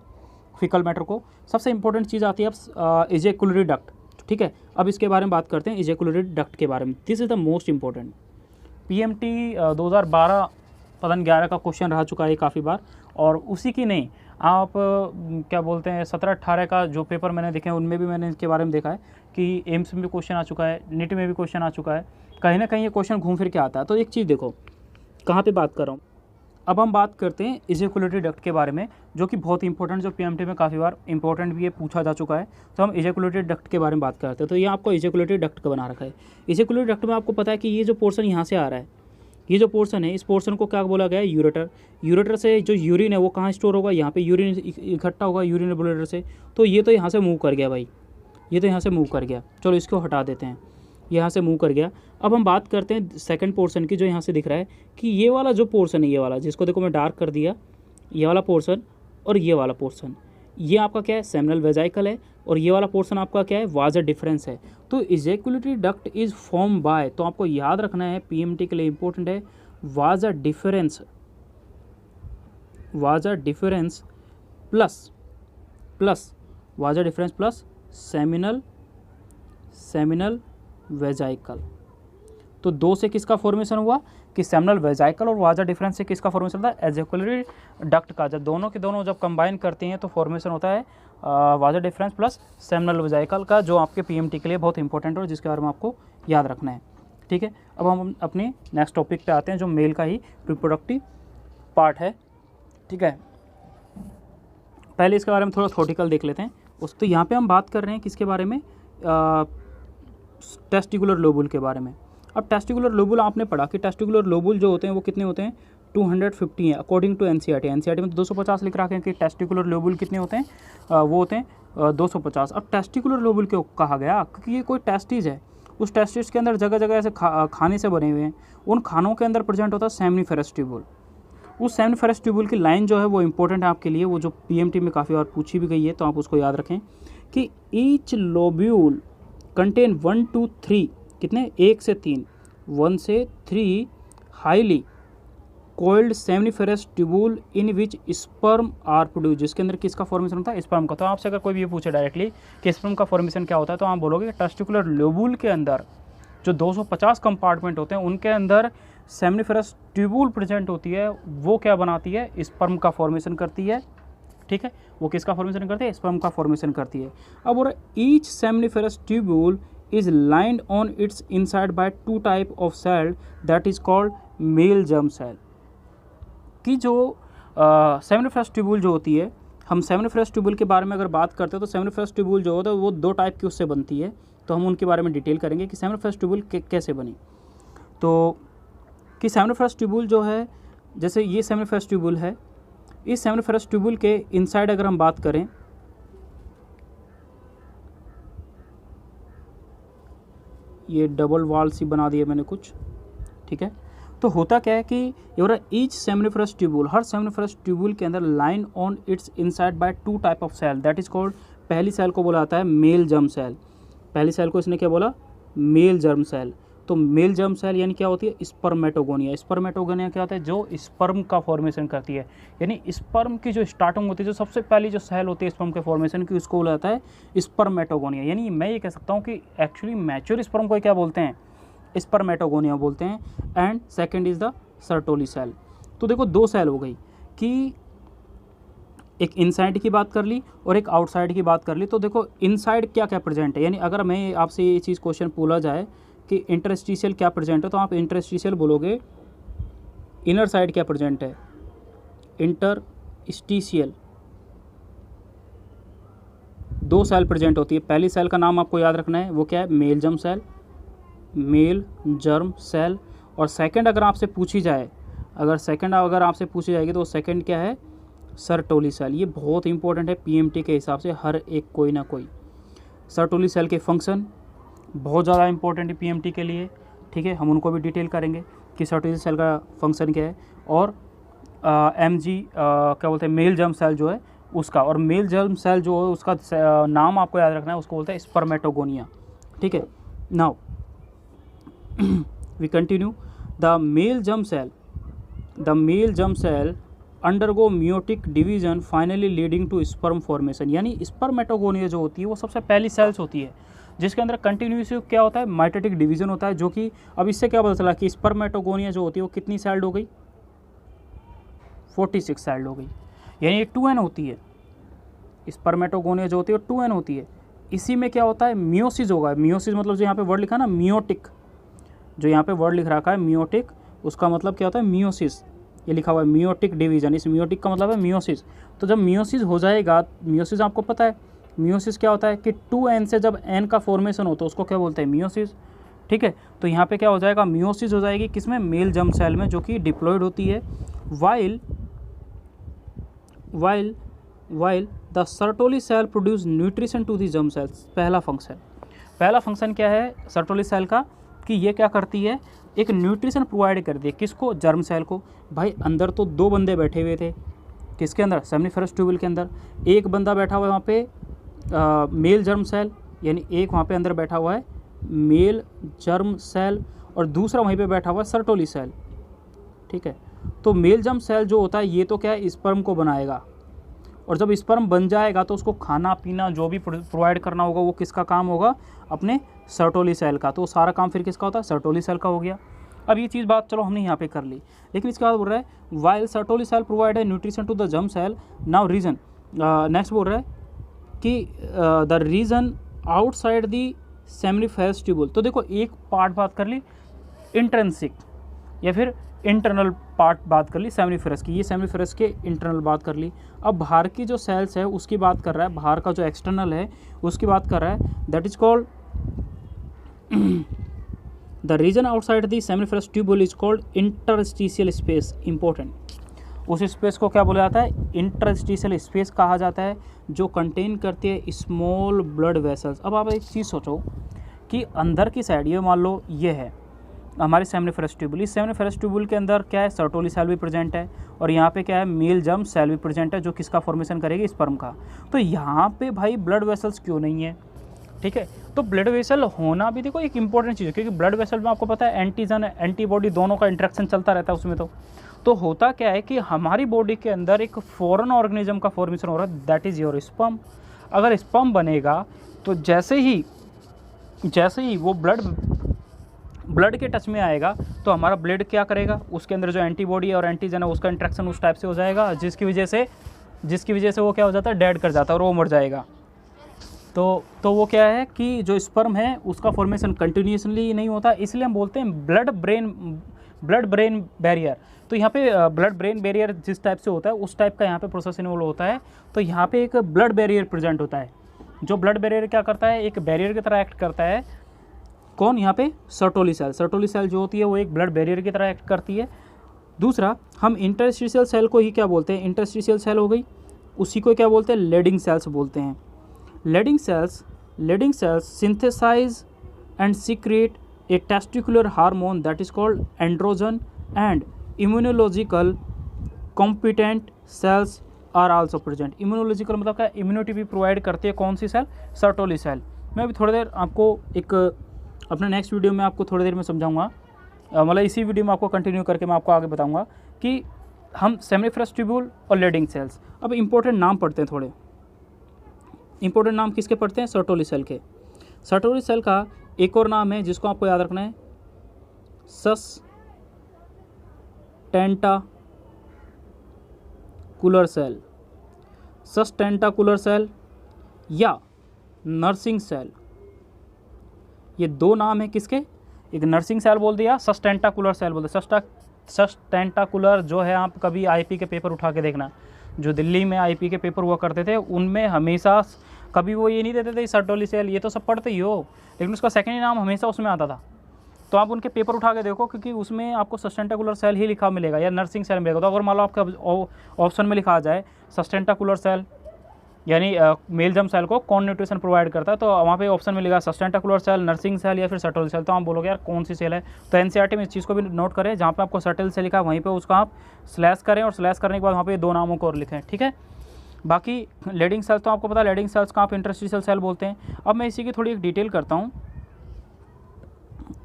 फीकल मैटर को। सबसे इंपॉर्टेंट चीज़ आती है अब इजेकुलरी डक्ट, ठीक है। अब इसके बारे में बात करते हैं, इजेकुलरी डक्ट के बारे में। This is the most important. PMT 2012 पता नहीं 11 का क्वेश्चन रह चुका है काफ़ी बार, और उसी की नहीं, आप क्या बोलते हैं 17-18 का जो पेपर मैंने देखे हैं उनमें भी मैंने इसके बारे में देखा है कि एम्स में भी क्वेश्चन आ चुका है, नीट में भी क्वेश्चन आ चुका है, कहीं ना कहीं ये क्वेश्चन घूम फिर के आता है। तो एक चीज़ देखो कहाँ पे बात कर रहा हूँ। अब हम बात करते हैं इजेकुलेटरी डक्ट के बारे में, जो कि बहुत इंपॉर्टेंट, जो पीएमटी में काफ़ी बार इंपॉर्टेंट भी है, पूछा जा चुका है। तो हम इजेकुलेटरी डक्ट के बारे में बात करते हैं। तो ये आपको इजेकुलेटरी डक्ट का बना रखा है। इजेकुलेटरी डक्ट में आपको पता है कि ये जो पोर्शन यहाँ से आ रहा है, ये जो पोर्शन है, इस पोर्शन को क्या बोला गया है, यूरेटर। यूरेटर से जो यूरिन है वो कहाँ स्टोर होगा, यहाँ पे यूरिन इकट्ठा होगा यूरिन ब्लैडर से। तो ये तो यहाँ से मूव कर गया भाई, ये तो यहाँ से मूव कर गया, चलो इसको हटा देते हैं, यहाँ से मूव कर गया। अब हम बात करते हैं सेकंड पोर्शन की, जो यहाँ से दिख रहा है कि ये वाला जो पोर्शन है, ये वाला जिसको देखो मैं डार्क कर दिया, ये वाला पोर्शन और ये वाला पोर्शन, ये आपका क्या है, सेमिनल वेजाइकल है, और ये वाला पोर्शन आपका क्या है, वाजर डिफरेंस है। तो ejaculatory duct is form by, तो आपको याद रखना है, पीएमटी के लिए इंपॉर्टेंट है, vas deferens, vas deferens plus vas deferens plus seminal vesicle. तो दो से किसका फॉर्मेशन हुआ कि सेमिनल वेजाइकल, और वाजर डिफरेंस से किसका फॉर्मेशन होता है, एजेकुलरी डक्ट का। जब दोनों के दोनों जब कंबाइन करते हैं तो फॉर्मेशन होता है वाजर डिफरेंस प्लस सेमिनल वेजाइकल का, जो आपके पीएमटी के लिए बहुत इंपॉर्टेंट है और जिसके बारे में आपको याद रखना है, ठीक है। अब हम अपने नेक्स्ट टॉपिक पे आते हैं, जो मेल का ही रिप्रोडक्टिव पार्ट है, ठीक है। पहले इसके बारे में थोड़ा थ्योरेटिकल देख लेते हैं। तो यहाँ पे हम बात कर रहे हैं किसके बारे में, टेस्टिकुलर लोबुल के बारे में। अब टेस्टिकुलर लोबुल आपने पढ़ा कि टेस्टिकुलर लोबुल जो होते हैं वो कितने होते हैं, 250 हैं अकॉर्डिंग टू एनसीईआरटी। एनसीईआरटी में 250 लिख रखे हैं कि टेस्टिकुलर लोबुल कितने होते हैं, वो होते हैं 250। अब टेस्टिकुलर लोबुल क्यों कहा गया, क्योंकि ये कोई टेस्टिज है, उस टेस्टिज के अंदर जगह जगह ऐसे खाने से बने हुए हैं, उन खानों के अंदर प्रेजेंट होता है सेमिनिफेरस ट्यूबुल। उस सेमिनिफेरस ट्यूबुल की लाइन जो है वो इंपॉर्टेंट है आपके लिए, वो जो पीएमटी में काफ़ी बार पूछी भी गई है, तो आप उसको याद रखें कि ईच लोब्यूल कंटेन 1 to 3, कितने, 1 से 3, 1 से 3 highly coiled seminiferous tubule in which sperm are produce, जिसके अंदर किसका फॉर्मेशन होता है, स्पर्म का। तो आपसे अगर कोई भी ये पूछे डायरेक्टली कि स्पर्म का फॉर्मेशन क्या होता है, तो आप बोलोगे टेस्टिकुलर लोबुल के अंदर जो 250 कंपार्टमेंट होते हैं उनके अंदर सेमिनिफेरस ट्यूबुल प्रेजेंट होती है, वो क्या बनाती है, स्पर्म का फॉर्मेशन करती है, ठीक है। वो किसका फॉर्मेशन करती है, स्पर्म का फॉर्मेशन करती है। अब और each seminiferous tubule is lined on its inside by 2 type of cell that is called male germ cell. कि जो सेमिनिफेरस ट्यूबुल जो होती है, हम सेमिनिफेरस ट्यूबुल के बारे में अगर बात करते हैं तो सेमिनिफेरस ट्यूबुल जो होता है वो 2 टाइप की उससे बनती है, तो हम उनके बारे में डिटेल करेंगे कि सेमिनिफेरस ट्यूबुल कैसे बनी। तो कि सेमिनिफेरस ट्यूबुल जो है, जैसे ये सेमिनिफेरस ट्यूबुल है, इस सेमिनिफेरस ट्यूबुल के इनसाइड अगर हम बात करें, ये डबल वॉल सी बना दिए मैंने कुछ, ठीक है। तो होता क्या है कि ईच सेमिनिफेरस ट्यूबुल, हर सेमिनिफेरस ट्यूबुल के अंदर line on its inside by 2 type of cell that is called, पहली सेल को बोला जाता है मेल जर्म सेल। पहली सेल को इसने क्या बोला, मेल जर्म सेल। तो मेल जर्म सेल यानी क्या होती है, स्पर्मेटोगोनिया। स्पर्मेटोगोनिया क्या होता है, जो स्पर्म का फॉर्मेशन करती है, यानी स्पर्म की जो स्टार्टिंग होती है, जो सबसे पहली जो सेल होती है स्पर्म के फॉर्मेशन की, उसको बोला जाता है स्पर्मेटोगोनिया। यानी मैं ये कह सकता हूँ कि एक्चुअली मैच्योर स्पर्म को क्या बोलते हैं, स्पर्मेटोगोनिया बोलते हैं। And second is the Sertoli cell. तो देखो 2 सेल हो गई कि एक इनसाइड की बात कर ली और एक आउटसाइड की बात कर ली। तो देखो इनसाइड क्या क्या प्रेजेंट है, यानी अगर मैं आपसे ये चीज़ क्वेश्चन पूछा जाए कि इंटरस्टिशियल क्या प्रेजेंट है, तो आप इंटरस्टिशियल बोलोगे। इनर साइड क्या प्रेजेंट है, इंटरस्टिशियल 2 सेल प्रेजेंट होती है। पहली सेल का नाम आपको याद रखना है, वो क्या है, male germ cell, male germ cell. और सेकंड अगर आपसे पूछी जाए, अगर आपसे पूछी जाएगी तो सेकंड क्या है, सर्टोली सेल। ये बहुत इंपॉर्टेंट है पीएमटी के हिसाब से, हर एक कोई ना कोई। सर्टोली सेल के फंक्शन, बहुत ज़्यादा इंपॉर्टेंट है पीएमटी के लिए, ठीक है। हम उनको भी डिटेल करेंगे कि सर्टोली सेल का फंक्शन क्या है। और एमजी क्या बोलते हैं, मेल जर्म सेल जो है उसका, और मेल जर्म सेल जो है उसका नाम आपको याद रखना है, उसको बोलते हैं स्पर्मेटोगोनिया, ठीक है। Now we continue. The male germ cell undergo meiotic division finally leading to sperm formation. यानी स्पर्मेटोगोनिया जो होती है वो सबसे पहली सेल्स होती है जिसके अंदर कंटिन्यूसली क्या होता है, माइटोटिक डिवीजन होता है। जो कि अब इससे क्या पता चला कि स्पर्मेटोगोनिया जो होती है वो कितनी सेल्ड हो गई, 46 सेल्ड हो गई, यानी ये 2n होती है। स्पर्मेटोगोनिया जो होती है वो 2n होती है। इसी में क्या होता है, मियोसिस होगा। मियोसिस मतलब जो यहाँ पे वर्ड लिखा ना मियोटिक, जो यहाँ पे वर्ड लिख रखा है मियोटिक, उसका मतलब क्या होता है मियोसिस। ये लिखा हुआ है मियोटिक डिवीजन, इस मियोटिक का मतलब है मियोसिस। तो जब मियोसिस हो जाएगा, मियोसिस आपको पता है मियोसिस क्या होता है कि 2n से जब n का फॉर्मेशन होता है उसको क्या बोलते हैं, मियोसिस, ठीक है। तो यहाँ पे क्या हो जाएगा, मियोसिस हो जाएगी किसमें, मेल जर्म सेल में, जो कि डिप्लॉयड होती है। While the Sertoli cell produce nutrition to the germ cells. पहला फंक्शन क्या है सर्टोली सेल का, कि ये क्या करती है, एक न्यूट्रिशन प्रोवाइड करती है। किसको, जर्म सेल को। भाई अंदर तो 2 बंदे बैठे हुए थे, किसके अंदर, सेमिनिफरस ट्यूबुल के अंदर। एक बंदा बैठा हुआ है वहाँ पे मेल जर्म सेल, यानी एक वहाँ पे अंदर बैठा हुआ है मेल जर्म सेल, और दूसरा वहीं पे बैठा हुआ है सर्टोली सेल, ठीक है। तो मेल जर्म सेल जो होता है ये तो क्या है, स्पर्म को बनाएगा, और जब स्पर्म बन जाएगा तो उसको खाना पीना जो भी प्रोवाइड करना होगा वो किसका काम होगा, अपने सर्टोली सेल का। तो सारा काम फिर किसका होता है, सर्टोली सेल का हो गया। अब ये चीज़ बात चलो हमने यहाँ पे कर ली, लेकिन इसके बाद बोल रहा है वाइल सर्टोली सेल प्रोवाइड है nutrition to the germ cell. Now region, next बोल रहा है कि the region outside the seminiferous tubule. तो देखो एक पार्ट बात कर ली इंट्रिंसिक या फिर इंटरनल पार्ट बात कर ली सेमिनिफरस की, ये सेमिनिफरस के इंटरनल बात कर ली। अब बाहर की जो सेल्स है उसकी बात कर रहा है, बाहर का जो एक्सटर्नल है उसकी बात कर रहा है, that is called the region outside the seminiferous tubule is called interstitial space. Important, उस स्पेस को क्या बोला जाता है, इंटरस्टिशियल स्पेस कहा जाता है, जो कंटेन करती है स्मॉल ब्लड वेसल्स। अब आप एक चीज़ सोचो कि अंदर की साइड, ये मान लो ये है हमारे सेमिनिफरस ट्यूबुल, इस सेमिनिफरस ट्यूबुल के अंदर क्या है, सर्टोली सेल भी प्रेजेंट है, और यहाँ पे क्या है, मेल जर्म सेल भी प्रेजेंट है, जो किसका फॉर्मेशन करेगी, स्पर्म का। तो यहाँ पे भाई ब्लड वेसल्स क्यों नहीं है, ठीक है। तो ब्लड वेसल होना भी देखो एक इंपॉर्टेंट चीज़ है, क्योंकि ब्लड वेसल में आपको पता है एंटीजन एंटीबॉडी दोनों का इंटरेक्शन चलता रहता है उसमें। तो होता क्या है कि हमारी बॉडी के अंदर एक फॉरेन ऑर्गेनिज्म का फॉर्मेशन हो रहा है, दैट इज़ योर स्पर्म। अगर स्पर्म बनेगा तो जैसे ही वो ब्लड के टच में आएगा तो हमारा ब्लड क्या करेगा, उसके अंदर जो एंटीबॉडी और एंटीजन है उसका इंट्रैक्शन उस टाइप से हो जाएगा, जिसकी वजह से वो क्या हो जाता है, डेड कर जाता है और वो मर जाएगा। तो वो क्या है कि जो स्पर्म है उसका फॉर्मेशन कंटिन्यूसली नहीं होता, इसलिए हम बोलते हैं ब्लड ब्रेन बैरियर। तो यहाँ पे ब्लड ब्रेन बैरियर जिस टाइप से होता है उस टाइप का यहाँ पे प्रोसेस इन्वॉल्व होता है। तो यहाँ पे एक ब्लड बैरियर प्रेजेंट होता है, जो ब्लड बैरियर क्या करता है, एक बैरियर की तरह एक्ट करता है। कौन, यहाँ पे सर्टोली सेल जो होती है वो एक ब्लड बैरियर की तरह एक्ट करती है। दूसरा, हम इंटरस्टिशियल सेल को ही क्या बोलते हैं, इंटरस्टिशियल सेल हो गई, उसी को क्या बोलते हैं, लेडिंग सेल्स बोलते हैं। Leydig cells synthesize and secrete a testicular hormone that is called androgen, and immunological competent cells are also present. Immunological मतलब क्या, इम्यूनिटी भी प्रोवाइड करती है कौन सी सेल, सर्टोली सेल। मैं अभी थोड़ी देर आपको एक अपने नेक्स्ट वीडियो में आपको थोड़ी देर में समझाऊंगा, मतलब इसी वीडियो में आपको कंटिन्यू करके मैं आपको आगे बताऊंगा कि हम सेमिनिफरस ट्यूबुल और लेडिंग सेल्स। अब इंपॉर्टेंट नाम पढ़ते हैं, थोड़े इंपॉर्टेंट नाम किसके पढ़ते हैं, सर्टोली सेल के। सर्टोली सेल का एक और नाम है जिसको आपको याद रखना है, सस्टेंटाकुलर सेल या नर्सिंग सेल। ये 2 नाम है किसके, एक नर्सिंग सेल बोल दिया, सस्टेंटाकुलर सेल बोल दिया। सस्टेंटाकुलर जो है, आप कभी आईपी के पेपर उठा के देखना, जो दिल्ली में आईपी के पेपर हुआ करते थे उनमें हमेशा कभी वो ये नहीं देते थे सर्टोली सेल, ये तो सब पढ़ते ही हो, लेकिन उसका सेकेंड नाम हमेशा उसमें आता था। तो आप उनके पेपर उठा के देखो, क्योंकि उसमें आपको सस्टेंटाकुलर सेल ही लिखा मिलेगा या नर्सिंग सेल मिलेगा। तो अगर मान लो आपका ऑप्शन में लिखा आ जाए सस्टेंटाकुलर सेल यानी मेल जर्म सेल को कौन न्यूट्रिशन प्रोवाइड करता है, तो वहाँ पे ऑप्शन मिलेगा सस्टेंटाकुलर सेल, नर्सिंग सेल या फिर सटल सेल। तो आप बोलोगे यार कौन सी सेल है, तो एनसीईआरटी में इस चीज़ को भी नोट करें, जहाँ पे आपको सटल सेल लिखा है वहीं पे उसका आप स्लैश करें और स्लैश करने के बाद वहाँ पे 2 नामों को और लिखें, ठीक है। बाकी लेडिंग सेल तो आपको पता है, लेडिंग सेल्स का आप इंटरस्टिशियल सेल बोलते हैं। अब मैं इसी की थोड़ी एक डिटेल करता हूँ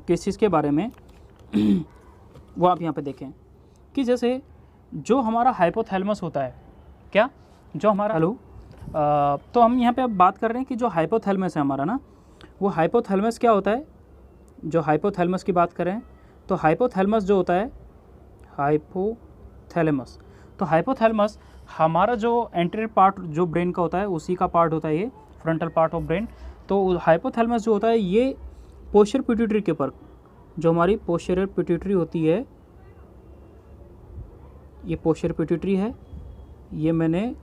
किस चीज़ के बारे में वो आप यहाँ पे देखें कि जैसे जो हमारा हाइपोथैलेमस होता है, क्या जो हमारा तो हम यहाँ पे अब बात कर रहे हैं कि जो हाइपोथैलेमस है हमारा ना, वो हाइपोथैलेमस क्या होता है। जो हाइपोथैलेमस की बात करें तो हाइपोथैलेमस जो होता है, हाइपोथैलेमस, तो हाइपोथैलेमस हमारा जो एंटीरियर पार्ट जो ब्रेन का होता है उसी का पार्ट होता है, ये फ्रंटल पार्ट ऑफ ब्रेन। तो हाइपोथैलेमस जो होता है ये पोस्टीरियर पिट्यूटरी के ऊपर, जो हमारी पोस्टीरियर पिट्यूटरी होती है, ये पोस्टीरियर पिट्यूटरी है, ये मैंने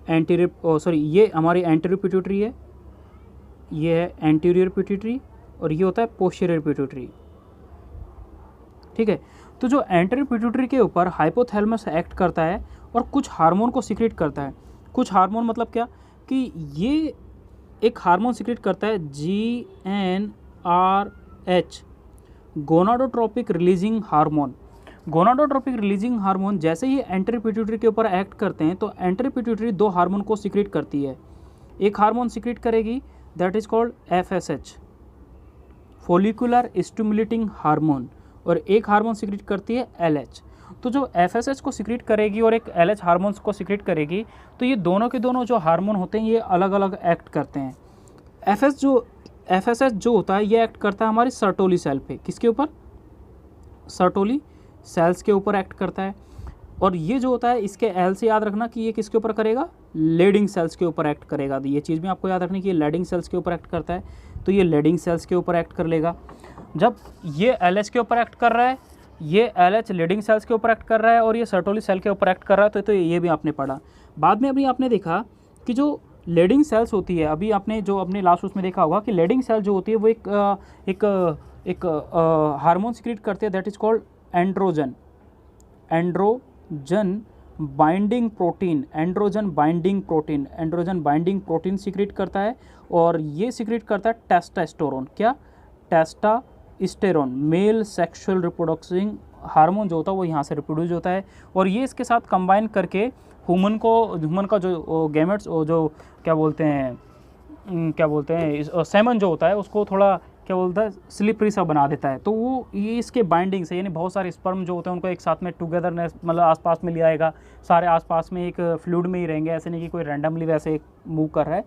ये हमारी एंटीरियर पिट्यूटरी है, ये है एंटीरियर पिट्यूटरी और ये होता है पोस्टीरियर पिट्यूटरी, ठीक है। तो जो एंटीरियर पिट्यूटरी के ऊपर हाइपोथैलेमस एक्ट करता है और कुछ हार्मोन को सीक्रेट करता है। कुछ हार्मोन मतलब क्या कि ये एक हार्मोन सीक्रेट करता है GnRH, gonadotropic releasing hormone. Gonadotropic releasing hormone जैसे ही एंटीरियर पिट्यूटरी के ऊपर एक्ट करते हैं तो एंटीरियर पिट्यूटरी 2 हार्मोन को सीक्रेट करती है। एक हार्मोन सीक्रेट करेगी that is called FSH, follicular stimulating hormone, और एक हार्मोन सीक्रेट करती है LH। तो जो FSH को सीक्रेट करेगी और एक LH हार्मोन्स को सीक्रेट करेगी, तो ये दोनों के दोनों जो हार्मोन होते हैं ये अलग अलग एक्ट करते हैं। FSH जो होता है ये एक्ट करता है हमारी सर्टोली सेल पे, किसके ऊपर, सर्टोली सेल्स के ऊपर एक्ट करता है। और ये जो होता है इसके L से याद रखना कि ये किसके ऊपर करेगा, लेडिंग सेल्स के ऊपर एक्ट करेगा। तो ये चीज़ भी आपको याद रखनी कि ये लेडिंग सेल्स के ऊपर एक्ट करता है, तो ये लेडिंग सेल्स के ऊपर एक्ट कर लेगा। जब ये LH के ऊपर एक्ट कर रहा है, ये LH लीडिंग सेल्स के ऊपर एक्ट कर रहा है और ये सर्टोली सेल के ऊपर एक्ट कर रहा है, तो ये भी आपने पढ़ा। बाद में अभी आपने देखा कि जो लीडिंग सेल्स होती है, अभी आपने जो अपने लास्ट उसमें देखा होगा कि लीडिंग सेल जो होती है वो एक हार्मोन सीक्रेट करते हैं that is called androgen binding protein, androgen binding protein secret करता है। और ये सीक्रेट करता है टेस्टोस्टेरोन, क्या, टेस्टोस्टेरोन, मेल सेक्सुअल रिप्रोडक्टिंग हार्मोन जो होता है वो यहाँ से रिप्रोड्यूस होता है। और ये इसके साथ कंबाइन करके ह्यूमन का जो गैमेट्स जो क्या बोलते हैं सेमन जो होता है उसको थोड़ा क्या बोलता है स्लिपरी सा बना देता है। तो वो ये इसके बाइंडिंग से, यानी बहुत सारे स्पर्म जो होते हैं उनको एक साथ में टुगेदरनेस मतलब आसपास में ले आएगा, सारे आसपास में एक फ्लूइड में ही रहेंगे, ऐसे नहीं कि कोई रैंडमली वैसे मूव कर रहा है।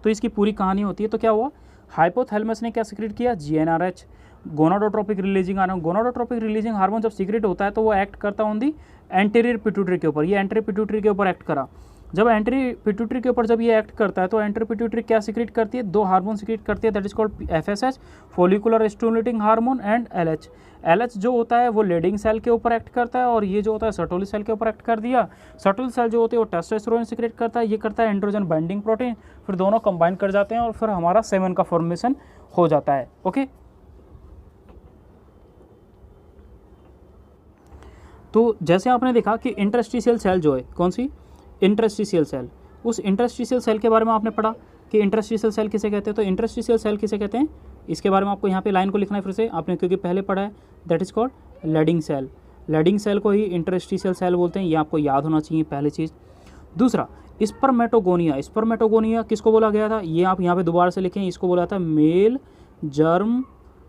तो इसकी पूरी कहानी होती है। तो क्या हुआ, हाइपोथैलेमस ने क्या सीक्रेट किया, GnRH, gonadotropic releasing hormone. Gonadotropic releasing hormone जब सीक्रेट होता है तो वो एक्ट करता ऑन दी एंटीरियर पिट्यूटरी के ऊपर, ये एंटीरियर पिट्यूटरी के ऊपर एक्ट करा। जब एंटीरियर पिट्यूटरी के ऊपर जब ये एक्ट करता है तो एंटीरियर पिट्यूटरी क्या सीक्रेट करती है, 2 हार्मोन सीक्रेट करती है that is called FSH, follicular stimulating hormone, and LH जो होता है वो लीडिंग सेल के ऊपर एक्ट करता है और ये जो होता है सर्टोली सेल के ऊपर एक्ट कर दिया। सर्टोली सेल जो होती है वो टेस्टोस्टेरोन सीक्रेट करता है, ये करता है एंड्रोजन बाइंडिंग प्रोटीन, फिर दोनों कंबाइन कर जाते हैं और फिर हमारा सेमन का फॉर्मेशन हो जाता है। ओके, तो जैसे आपने देखा कि इंटरस्टिशियल सेल जो है, कौन सी, इंटरस्टिशियल सेल, उस इंटरस्टिशियल सेल के बारे में आपने पढ़ा कि इंटरस्टिशियल सेल किसे कहते हैं। तो इंटरस्टिशियल सेल किसे कहते हैं, इसके बारे में आपको यहाँ पे लाइन को लिखना है फिर से आपने, क्योंकि पहले पढ़ा है, that is called Leydig cell. Leydig cell को ही इंटरस्टिशियल सेल बोलते हैं, ये आपको याद होना चाहिए पहली चीज़। दूसरा, स्पर्मेटोगोनिया। स्पर्मेटोगोनिया किसको बोला गया था, ये आप यहाँ पे दोबारा से लिखें, इसको बोला जाता है मेल जर्म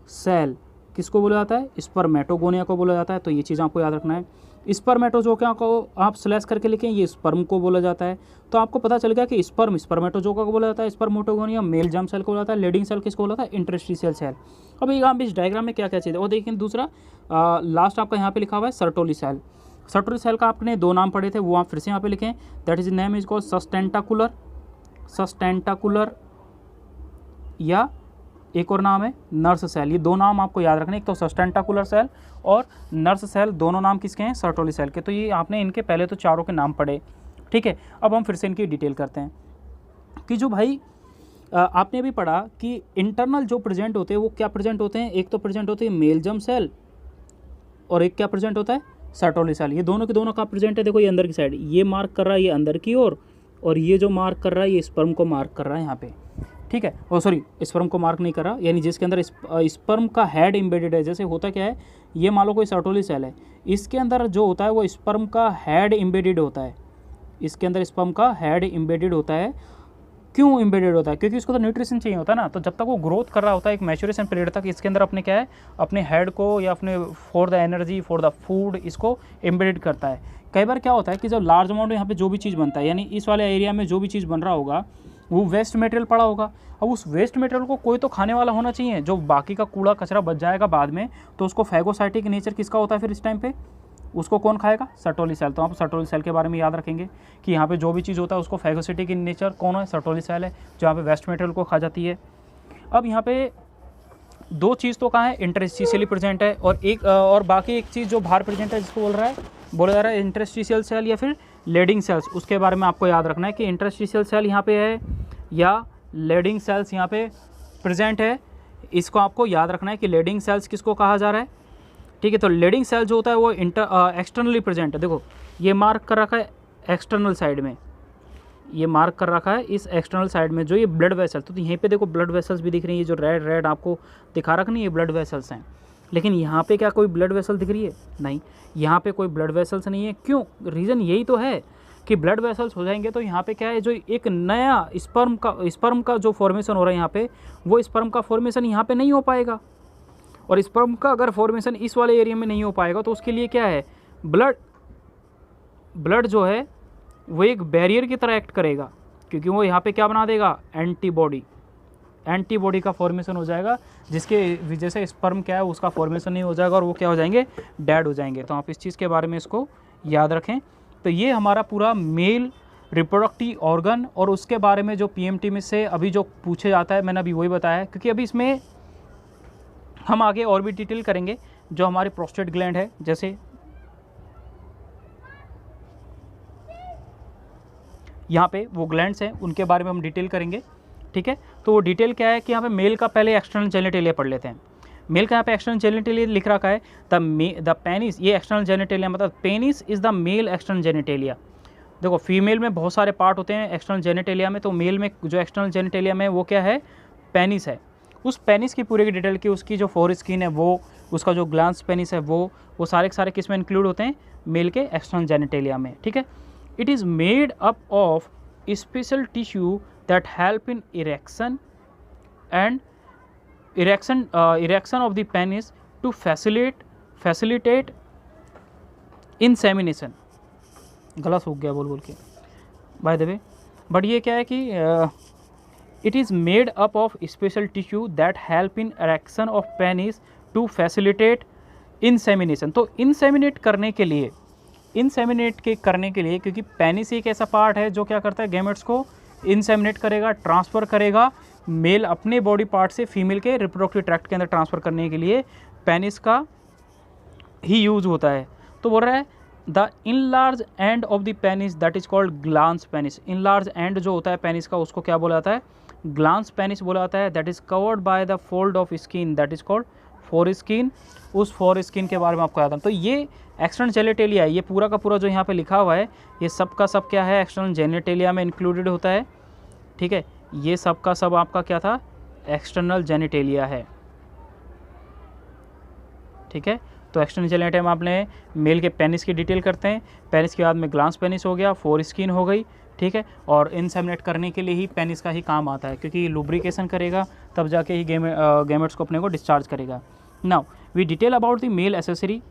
सेल। किसको बोला जाता है, स्पर्मेटोगोनिया को बोला जाता है। तो ये चीज़ आपको याद रखना है। स्पर्मेटो जो क्या को आप स्लैश करके लिखें, ये स्पर्म को बोला जाता है। तो आपको पता चल गया कि स्पर्मेटोजोआ को बोला जाता है, स्पर्मेटोगोनिया मेल जर्म सेल को बोला जाता है, लीडिंग सेल किसको बोला जाता है, इंटरस्टिशियल सेल। अब आप इस डायग्राम में क्या क्या चीज़ है वो देखिए। दूसरा लास्ट आपका यहाँ पे लिखा हुआ है सर्टोली सेल। सर्टोली सेल का आपने 2 नाम पढ़े थे, वो आप फिर से यहाँ पे लिखें, that is name is called sustentacular या एक और नाम है नर्स सेल। ये 2 नाम आपको याद रखने, एक तो सस्टेंटाकुलर सेल और नर्स सेल, दोनों नाम किसके हैं, सर्टोली सेल के। तो ये आपने इनके पहले तो चारों के नाम पढ़े, ठीक है। अब हम फिर से इनकी डिटेल करते हैं कि जो भाई आपने भी पढ़ा कि इंटरनल जो प्रेजेंट होते हैं वो क्या प्रेजेंट होते हैं, एक तो प्रेजेंट होते हैं मेल जर्म सेल और एक क्या प्रेजेंट होता है, सर्टोली सेल, ये दोनों के दोनों कहाँ प्रेजेंट है, देखो ये अंदर की साइड, ये मार्क कर रहा है ये अंदर की ओर, और ये जो मार्क कर रहा है ये स्पर्म को मार्क कर रहा है यहाँ पे, ठीक है। और सॉरी, स्पर्म को मार्क नहीं कर रहा, यानी जिसके अंदर स्पर्म का हेड एम्बेडेड है। जैसे होता क्या है, ये मान लो कोई सर्टोली सेल है, इसके अंदर जो होता है वो स्पर्म का हेड एम्बेडेड होता है, इसके अंदर स्पर्म का हेड एम्बेडेड होता है। क्यों एम्बेडेड होता है, क्योंकि इसको तो न्यूट्रिशन चाहिए होता है ना। तो जब तक वो ग्रोथ कर रहा होता है एक मैच्योरेशन पीरियड तक, इसके अंदर अपने क्या है, अपने हेड को या अपने for the energy for the food इसको एम्बेडेड करता है। कई बार क्या होता है कि जब लार्ज अमाउंट में यहाँ पे जो भी चीज़ बनता है, यानी इस वाले एरिया में जो भी चीज़ बन रहा होगा वो वेस्ट मटेरियल पड़ा होगा। अब उस वेस्ट मटेरियल को कोई तो खाने वाला होना चाहिए, जो बाकी का कूड़ा कचरा बच जाएगा बाद में, तो उसको फैगोसाइटिक नेचर किसका होता है फिर इस टाइम पे, उसको कौन खाएगा, सर्टोली सेल। तो आप सर्टोली सेल के बारे में याद रखेंगे कि यहाँ पे जो भी चीज़ होता है उसको फैगोसाइटिक इन नेचर कौन है, सर्टोली सेल है, जो यहाँ पे वेस्ट मटेरियल को खा जाती है। अब यहाँ पे दो चीज़ तो कहाँ है, इंटरस्टिशियली प्रेजेंट है, और एक और बाकी एक चीज़ जो बाहर प्रेजेंट है जिसको बोला जा रहा है इंटरस्टिशियल सेल या फिर लेडिंग सेल्स। उसके बारे में आपको याद रखना है कि इंटरस्टिशियल सेल यहाँ पे है या लेडिंग सेल्स यहाँ पे प्रेजेंट है। इसको आपको याद रखना है कि लेडिंग सेल्स किसको कहा जा रहा है, ठीक है। तो लेडिंग सेल जो होता है वो एक्सटर्नली प्रेजेंट है, देखो ये मार्क कर रखा है एक्सटर्नल साइड में, ये मार्क कर रखा है इस एक्सटर्नल साइड में, जो ये ब्लड वेसल, तो यहीं पे देखो ब्लड वेसल्स भी दिख रही है, जो रेड आपको दिखा रखा नहीं, ये ब्लड वेसल्स हैं। लेकिन यहाँ पे क्या कोई ब्लड वेसल दिख रही है, नहीं, यहाँ पे कोई ब्लड वेसल्स नहीं है। क्यों, रीज़न यही तो है कि ब्लड वेसल्स हो जाएंगे तो यहाँ पे क्या है, जो एक नया स्पर्म का जो फॉर्मेशन हो रहा है यहाँ पे, वो स्पर्म का फॉर्मेशन यहाँ पे नहीं हो पाएगा। और स्पर्म का अगर फॉर्मेशन इस वाले एरिया में नहीं हो पाएगा तो उसके लिए क्या है, ब्लड जो है वो एक बैरियर की तरह एक्ट करेगा, क्योंकि वो यहाँ पे क्या बना देगा, एंटीबॉडी का फॉर्मेशन हो जाएगा, जिसके वजह से स्पर्म क्या है उसका फॉर्मेशन नहीं हो जाएगा और वो क्या हो जाएंगे, डेड हो जाएंगे। तो आप इस चीज़ के बारे में इसको याद रखें। तो ये हमारा पूरा मेल रिप्रोडक्टिव ऑर्गन, और उसके बारे में जो पीएमटी में से अभी जो पूछे जाता है मैंने अभी वही बताया है, क्योंकि अभी इसमें हम आगे और भी डिटेल करेंगे। जो हमारे प्रोस्टेट ग्लैंड है, जैसे यहाँ पे वो ग्लैंड्स हैं, उनके बारे में हम डिटेल करेंगे, ठीक है। तो वो डिटेल क्या है कि यहाँ पे मेल का पहले एक्सटर्नल जेनिटेलिया पढ़ लेते हैं। मेल का यहाँ पे एक्सटर्नल जेनिटेलिया लिख रखा है, द पेनिस, ये एक्सटर्नल जेनिटेलिया मतलब penis is the male external genitalia. देखो फीमेल में बहुत सारे पार्ट होते हैं एक्सटर्नल जेनिटेलिया में, तो मेल में जो एक्सटर्नल जेनिटेलिया में वो क्या है, पेनिस है। उस पेनिस की पूरी की डिटेल की, उसकी जो फोर स्किन है वो, उसका जो ग्लांस पेनिस है वो सारे के सारे किस में इंक्लूड होते हैं, मेल के एक्सटर्नल जेनिटेलिया में, ठीक है। It is made up of special tissue that help in erection of the penis to facilitate insemination. गला सूख गया बोल के बाय द वे, बट ये क्या है कि it is made up of special tissue that help in erection of penis to facilitate insemination. तो इंसेमिनेट करने के लिए क्योंकि पेनिस एक ऐसा पार्ट है जो क्या करता है, गैमेट्स को इंसेमिनेट करेगा, ट्रांसफ़र करेगा, मेल अपने बॉडी पार्ट से फीमेल के रिप्रोडक्टिव ट्रैक्ट के अंदर ट्रांसफ़र करने के लिए पेनिस का ही यूज़ होता है। तो बोल रहा है the enlarge end of the penis that is called glans penis. Enlarge and जो होता है पेनिस का उसको क्या बोला जाता है, ग्लांस पेनिस बोला जाता है। That is covered by the fold of skin that is called four skin. उस फोर स्किन के बारे में आपको याद है। तो ये एक्सटर्नल जेनिटेलिया है, ये पूरा का पूरा जो यहाँ पे लिखा हुआ है ये सब का सब क्या है, एक्सटर्नल जेनिटेलिया में इंक्लूडेड होता है, ठीक है। ये सब का सब आपका क्या था, एक्सटर्नल जेनिटेलिया है, ठीक है। तो एक्सटर्नल जेनिटेलिया में आपने मेल के पेनिस की डिटेल करते हैं, पेनिस के बाद में ग्लांस पेनिस हो गया, फोर स्किन हो गई, ठीक है। और इंसेमिनेट करने के लिए ही पेनिस का ही काम आता है, क्योंकि लुब्रिकेशन करेगा तब जाके ही गैमेट्स को अपने को डिस्चार्ज करेगा। Now we detail about the male accessory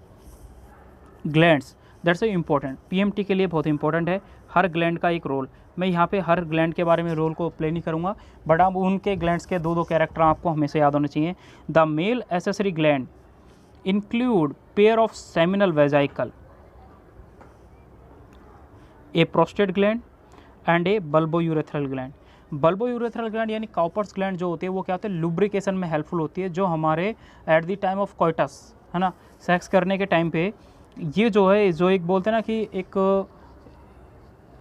glands, that's a important, PMT के लिए बहुत इंपॉर्टेंट है। हर ग्लैंड का एक रोल, मैं यहाँ पे हर ग्लैंड के बारे में रोल को प्ले नहीं करूँगा, बट अब उनके ग्लैंड्स के दो कैरेक्टर आपको हमेशा याद होने चाहिए। The male accessory gland include pair of seminal वेजाइकल, A prostate gland and A bulbourethral gland. Bulbourethral gland यानी काउपर्स ग्लैंड जो होती है वो क्या होते हैं, लुब्रिकेशन में हेल्पफुल होती है, जो हमारे eight the time of coitus है ना, सेक्स करने के टाइम पे ये जो है, जो एक बोलते हैं ना कि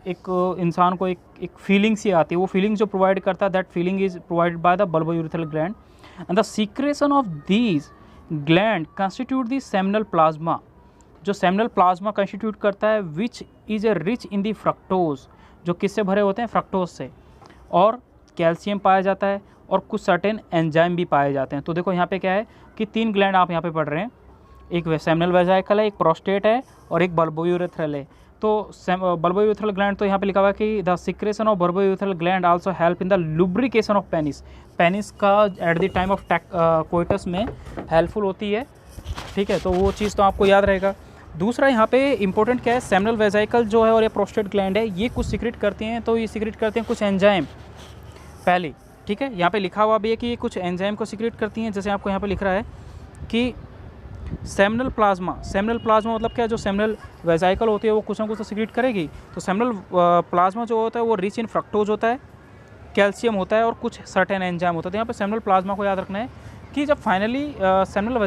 एक इंसान को एक फीलिंग सी आती है, वो फीलिंग जो प्रोवाइड करता है that feeling is provided by the bulbourethral gland and the secretion of these gland constitute the seminal plasma. जो सेमिनल प्लाज्मा कंस्टिट्यूट करता है which is a rich in the fructose, जो किससे भरे होते हैं, फ्रक्टोज से, और कैल्शियम पाया जाता है और कुछ सर्टेन एंजाइम भी पाए जाते हैं। तो देखो यहाँ पे क्या है कि 3 ग्लैंड आप यहाँ पे पढ़ रहे हैं, एक सेमिनल वेजाइकल है, एक प्रोस्टेट है और एक बल्बोयूरेथ्रल है। तो बल्बोयूरेथ्रल ग्लैंड तो यहाँ पे लिखा हुआ है कि the secretion of bulbourethral gland also help in the lubrication of penis. Penis का at the time of coitus में हेल्पफुल होती है, ठीक है, तो वो चीज़ तो आपको याद रहेगा। दूसरा यहाँ पे इंपॉर्टेंट क्या है, सेमिनल वेजाइकल जो है और ये प्रोस्टेट ग्लैंड है, ये कुछ सीक्रेट करती हैं, तो ये सीक्रेट करते हैं कुछ एंजाइम पहले, ठीक है, यहाँ पे लिखा हुआ भी है कि ये कुछ एंजाइम को सीक्रेट करती हैं। जैसे आपको यहाँ पे लिख रहा है कि सेमिनल प्लाज्मा मतलब क्या है, जो सेमिनल वेजाइकल होती है वो कुछ ना कुछ तो सीक्रेट करेगी। तो सेमिनल प्लाज्मा जो होता है वो रिच इन फ्रक्टोज होता है, कैल्शियम होता है और कुछ सर्टेन एंजाइम होता है। तो यहाँ पे सेमिनल प्लाज्मा को याद रखना है कि जब फाइनली सेमिनल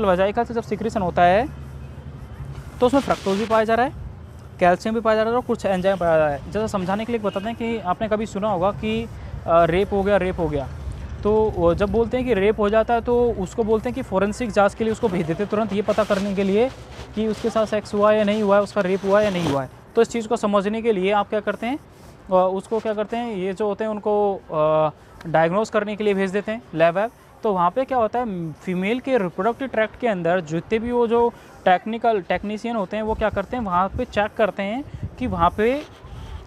वेजाइकल से जब सिक्रेशन होता है तो उसमें फ्रक्टोज भी पाया जा रहा है, कैल्शियम भी पाया जा रहा है और कुछ एंजाइम पाया जा रहा है। जैसा समझाने के लिए बताते हैं कि आपने कभी सुना होगा कि रेप हो गया, तो जब बोलते हैं कि रेप हो जाता है तो उसको बोलते हैं कि फोरेंसिक जांच के लिए उसको भेज देते तुरंत, ये पता करने के लिए कि उसके साथ सेक्स हुआ है या नहीं हुआ है, उसका रेप हुआ है या नहीं हुआ है। तो इस चीज़ को समझने के लिए आप क्या करते हैं, उसको क्या करते हैं, ये जो होते हैं उनको डायग्नोस करने के लिए भेज देते हैं लैब। तो वहाँ पे क्या होता है, फीमेल के रिप्रोडक्टिव ट्रैक्ट के अंदर जितने भी वो जो टेक्नीशियन होते हैं वो क्या करते हैं, वहाँ पे चेक करते हैं कि वहाँ पे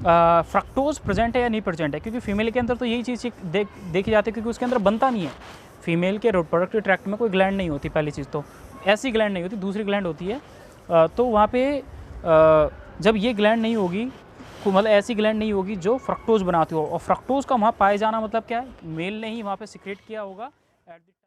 फ्रक्टोज प्रेजेंट है या नहीं प्रेजेंट है, क्योंकि फीमेल के अंदर तो यही चीज़ देखी जाती है, क्योंकि उसके अंदर बनता नहीं है। फीमेल के रिप्रोडक्टिव ट्रैक्ट में कोई ग्लैंड नहीं होती, पहली चीज़ तो ऐसी ग्लैंड नहीं होती, दूसरी ग्लैंड होती है। तो वहाँ पे जब ये ग्लैंड नहीं होगी, मतलब ऐसी ग्लैंड नहीं होगी जो फ्रक्टोज बनाती हो, और फ्रक्टोज का वहाँ पाए जाना मतलब क्या है, मेल ने ही वहाँ पे सिक्रेट किया होगा।